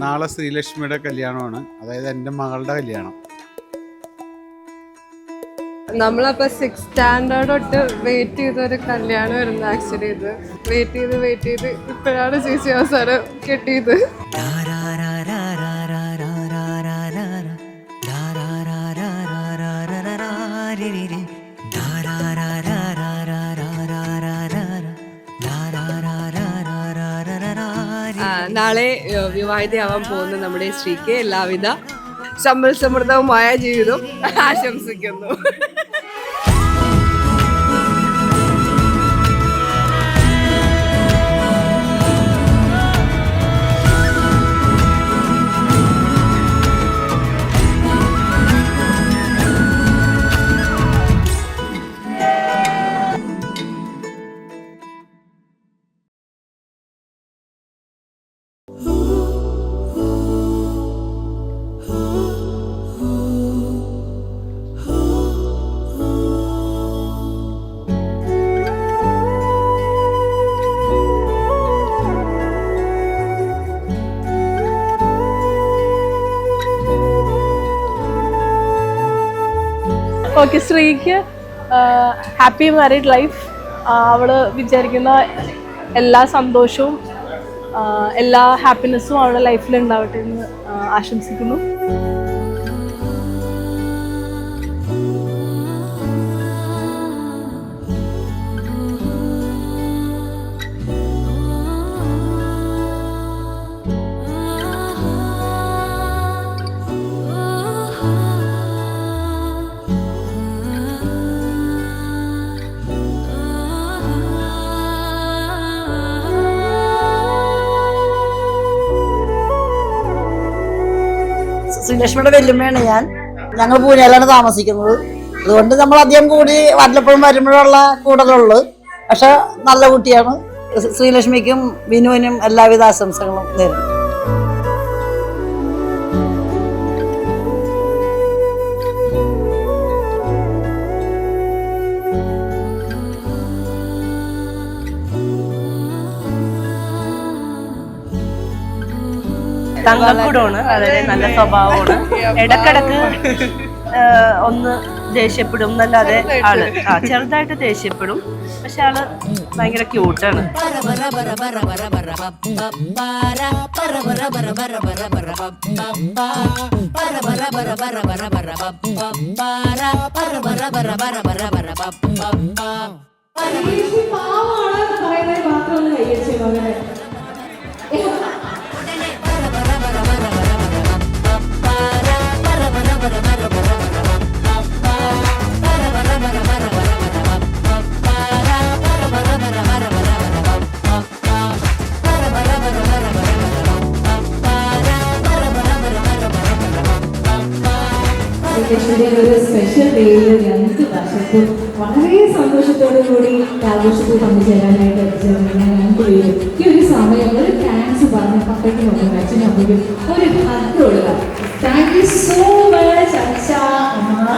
നാളെ ശ്രീലക്ഷ്മിയുടെ കല്യാണമാണ്, അതായത് എൻ്റെ മകളുടെ കല്യാണം. നമ്മളപ്പോ 6th സ്റ്റാൻഡേർഡ് തൊട്ട് വെയിറ്റ് ചെയ്തൊരു കല്യാണമായിരുന്നു. ആക്ച്വലി ഇത് വെയിറ്റ് ചെയ്ത് ഇപ്പോഴാണ് ചേച്ചി അവസാനം കെട്ടിയത്. നാളെ വിവാഹിതയാവാൻ പോകുന്ന നമ്മുടെ ശ്രീക്ക് എല്ലാവിധ സമ്പൽ സമൃദ്ധവുമായ ജീവിതം ആശംസിക്കുന്നു. ഓക്കെ, ശ്രീക്ക് ഹാപ്പി മാരീഡ് ലൈഫ്. അവൾ വിചാരിക്കുന്ന എല്ലാ സന്തോഷവും എല്ലാ ഹാപ്പിനെസ്സും അവളുടെ ലൈഫിൽ ഉണ്ടാവട്ടെ എന്ന് ആശംസിക്കുന്നു. ശ്രീലക്ഷ്മിയുടെ വെല്ലുമ്മയാണ് ഞാൻ. ഞങ്ങൾ പൂനെയിലാണ് താമസിക്കുന്നത്. അതുകൊണ്ട് നമ്മൾ അധികം കൂടി വല്ലപ്പോഴും വരുമ്പോഴുള്ള കൂടുതലുള്ളു. പക്ഷെ നല്ല കുട്ടിയാണ്. ശ്രീലക്ഷ്മിക്കും വിനുവിനും എല്ലാവിധ ആശംസകളും നേരുന്നു. തങ്കക്കൂടാണ്, വളരെ നല്ല സ്വഭാവമാണ്. ഇടക്കിടക്ക് ഒന്ന് ദേഷ്യപ്പെടും എന്നല്ലാതെ ആള് ചെറുതായിട്ട് ദേഷ്യപ്പെടും. പക്ഷെ ആള് ഭയങ്കര ക്യൂട്ടാണ്. ഒരു സ്പെഷ്യൽ ഡേയിൽ ഞങ്ങൾക്ക് വർഷത്തിൽ വളരെ സന്തോഷത്തോടു കൂടി ആഘോഷത്തിൽ പങ്കുചേരാനായിട്ട് ഞങ്ങൾക്ക് വരും. ഈ ഒരു സമയം ഒരു താങ്ക്സ് പറഞ്ഞ പപ്പയ്ക്കും ഒക്കെ അച്ഛനും അമ്മയ്ക്കും ഒരു ഹഗ് കൊടുക്കുക. താങ്ക് യു സോ മച്ച് അച്ഛ, അമ്മ.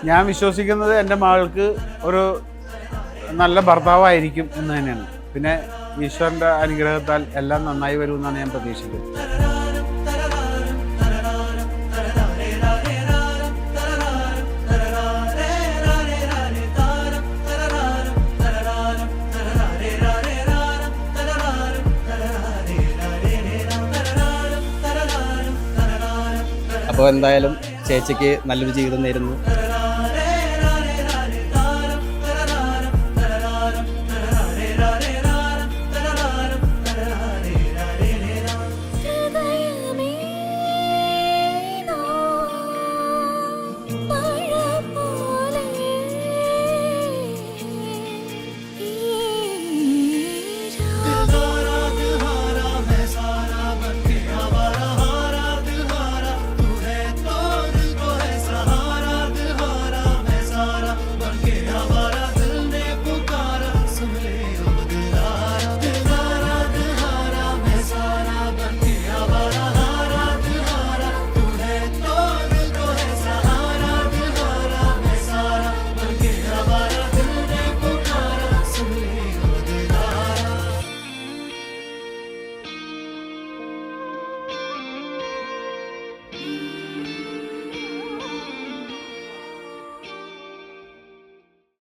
ഞാൻ വിശ്വസിക്കുന്നത് എൻ്റെ മകൾക്ക് ഒരു നല്ല ഭർത്താവായിരിക്കും എന്ന് തന്നെയാണ്. പിന്നെ ഈശ്വരൻ്റെ അനുഗ്രഹത്താൽ എല്ലാം നന്നായി വരുമെന്നാണ് ഞാൻ പ്രതീക്ഷിക്കുന്നത്. അപ്പോൾ എന്തായാലും ചേച്ചിക്ക് നല്ലൊരു ജീവിതം നേരുന്നു.